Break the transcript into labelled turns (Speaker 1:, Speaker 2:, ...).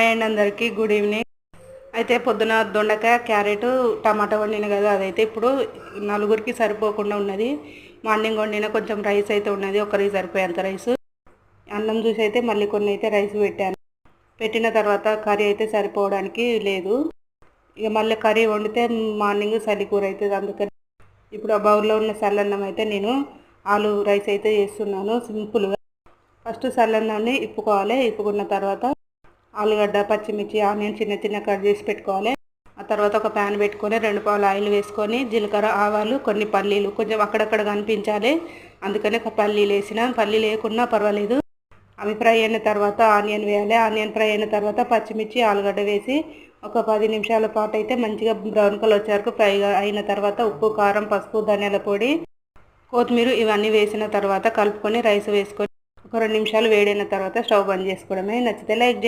Speaker 1: Hi అండి అందరికీ good evening. అయితే పొద్దున దొండకాయ క్యారెట్ టమాటా వండిన కదా, అదైతే ఇప్పుడు నలుగురికి సరిపోకుండా ఉన్నది. మార్నింగ్ వండిన కొంచెం రైస్ అయితే ఉన్నది, ఒకరికి సరిపోయేంత రైస్. అన్నం చూసి అయితే మళ్ళీ కొన్ని అయితే రైస్ పెట్టిన తర్వాత కర్రీ అయితే సరిపోవడానికి లేదు. ఇక మళ్ళీ కర్రీ వండితే మార్నింగ్ చలి కూర అవుతుంది. అందుకని ఇప్పుడు ఆ బౌల్లో ఉన్న చల్లన్నం అయితే నేను ఆలు రైస్ అయితే చేస్తున్నాను సింపుల్గా. ఫస్ట్ చల్లన్నాన్ని ఇప్పుకోవాలి. ఇప్పుకున్న తర్వాత ఆలుగడ్డ, పచ్చిమిర్చి, ఆనియన్ చిన్న చిన్న కట్ చేసి పెట్టుకోవాలి. ఆ తర్వాత ఒక ప్యాన్ పెట్టుకొని 2 పావులు ఆయిల్ వేసుకొని జీలకర్ర, ఆవాలు, కొన్ని పల్లీలు కొంచెం అక్కడక్కడ కనిపించాలి, అందుకని ఒక పల్లీలు వేసిన. పల్లీలు వేయకున్నా పర్వాలేదు. అవి ఫ్రై అయిన తర్వాత ఆనియన్ వేయాలి. ఆనియన్ ఫ్రై అయిన తర్వాత పచ్చిమిర్చి, ఆలుగడ్డ వేసి ఒక 10 నిమిషాల పాటు అయితే మంచిగా బ్రౌన్ కలర్ వచ్చే వరకు ఫ్రై అయిన తర్వాత ఉప్పు, కారం, పసుపు, ధనియాల పొడి, కొత్తిమీర ఇవన్నీ వేసిన తర్వాత కలుపుకొని రైస్ వేసుకొని ఒక 2 నిమిషాలు వేడైన తర్వాత స్టవ్ బంద్ చేసుకోవడమే. నచ్చితే లైక్ చేయండి.